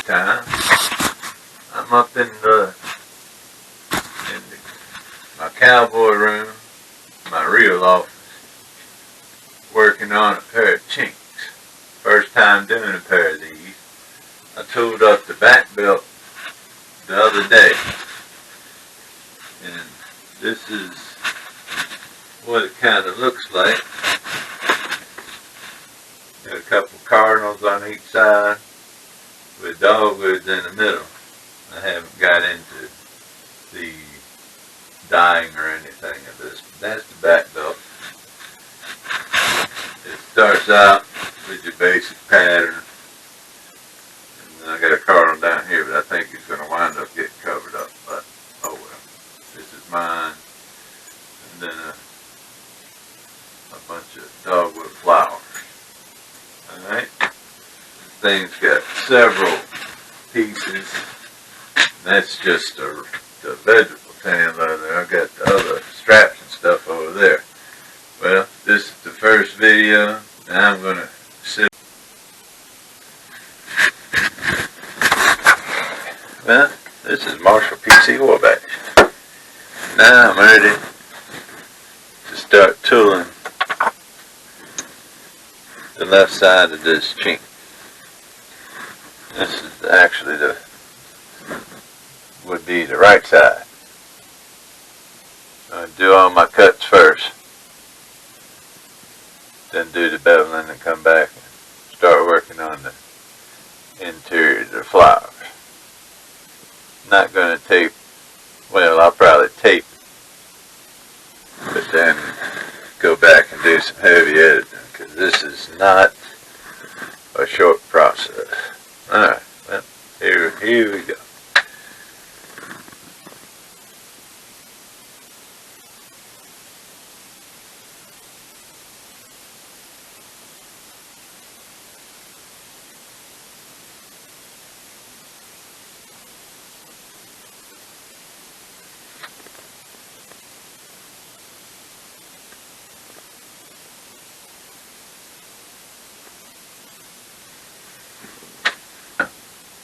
time, I'm up in my cowboy room, my real office, working on a pair of chinks. First time doing a pair of these. I tooled up the back belt the other day, and this is what it kind of looks like. Got a couple cardinals on each side with dogwoods in the middle. I haven't got into the dyeing or anything of this. That's the back belt. It starts out with your basic pattern. And then I got a cardinal down here, but I think it's going to wind up getting covered up. But, oh well. This is mine. And then a bunch of dogwood flowers. Alright. This thing's got several pieces. That's just the vegetable tan leather. I got the other straps and stuff over there. Well, this is the first video. Now I'm going to sit. Well, this is Marshall PC Wabash. Now I'm ready to start tooling the left side of this chink. This is actually would be the right side. I do all my cuts first, then do the beveling and come back and start working on the interior of the flowers. Not going to tape, well, I'll probably tape it, but then go back and do some heavy editing, because this is not a short process. Alright, well, here we go.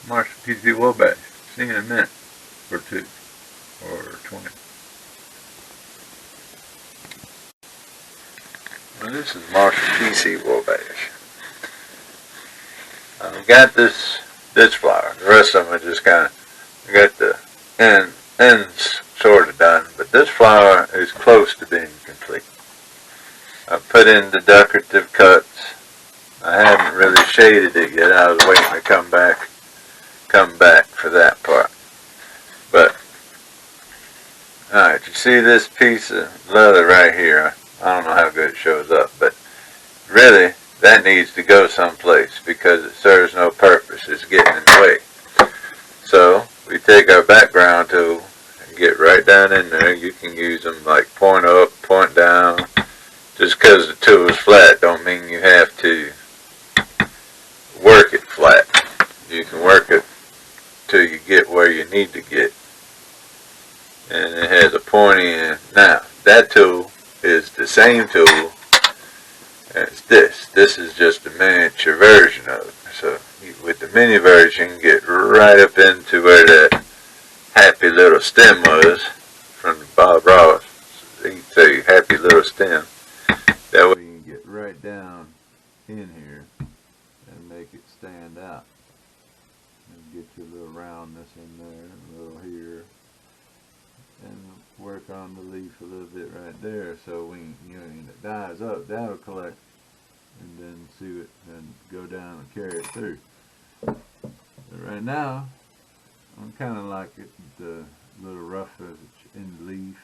Marshall PC Wabash. See you in a minute or two or 20. Well, this is Marshall PC Wabash. I've got this flower. The rest of them are just kind of, I got the ends sort of done, but this flower is close to being complete. I put in the decorative cuts. I haven't really shaded it yet. I was waiting to come back for that part. But alright, you see this piece of leather right here? I don't know how good it shows up, but really that needs to go someplace because it serves no purpose. It's getting in the way. So we take our background tool and get right down in there. You can use them like point up, point down. Just because the tool is flat don't mean you have to work it flat. You can work it till you get where you need to get. And it has a pointy end. Now, that tool is the same tool as this. This is just a miniature version of it. So, with the mini version, you can get right up into where that happy little stem was from Bob Ross. He'd say happy little stem. That way you can get right down in here and make it stand out. Get your little roundness in there, a little here, and work on the leaf a little bit right there. So when it dies up, that'll collect, and then see it and go down and carry it through. But right now, I'm kind of like it, the little roughness in the leaf,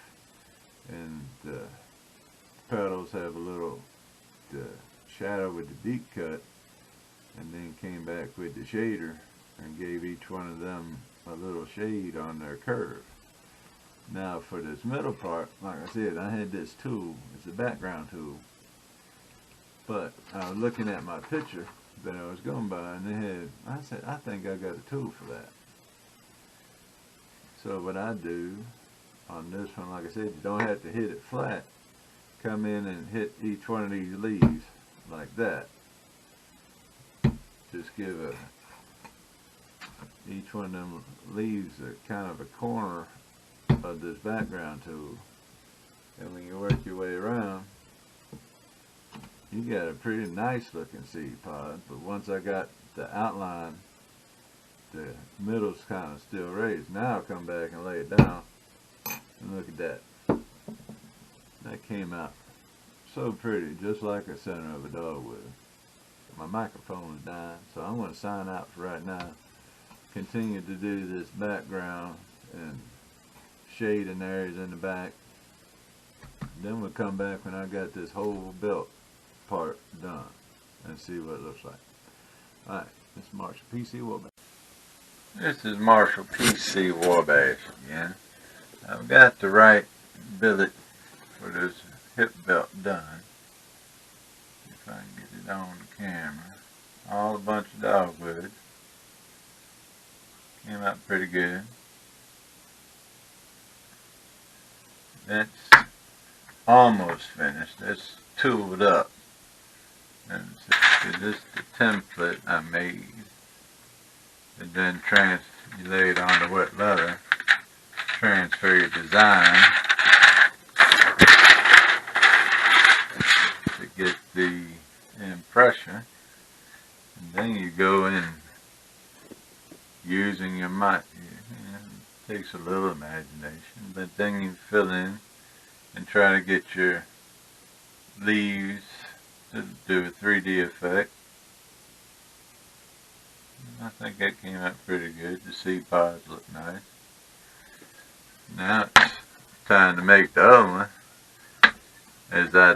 and the petals have a little shadow with the deep cut, and then came back with the shader and gave each one of them a little shade on their curve. Now for this middle part, like I said, I had this tool. It's a background tool. But I was looking at my picture that I was going by, and they had, I said, I think I got a tool for that. So what I do on this one, like I said, you don't have to hit it flat. Come in and hit each one of these leaves like that. Just give a each one of them leaves a kind of a corner of this background tool. And when you work your way around, you got a pretty nice looking seed pod. But once I got the outline, the middle's kind of still raised. Now I'll come back and lay it down, and look at that. That came out so pretty, just like the center of a dogwood. My microphone is dying, so I'm going to sign out for right now. Continue to do this background and shading areas in the back. Then we'll come back when I got this whole belt part done and see what it looks like. Alright, this is Marshall PC Wabash. This is Marshall PC Wabash again. I've got the right billet for this hip belt done. If I can get it on the camera. All a bunch of dogwood. Came out pretty good. That's almost finished. It's tooled up. And this is the template I made. And then you lay it on the wet leather. Transfer your design to get the impression. And then you go in using your mind. It takes a little imagination, but then you fill in and try to get your leaves to do a 3D effect. I think that came out pretty good. The seed pods look nice. Now it's time to make the other one. As I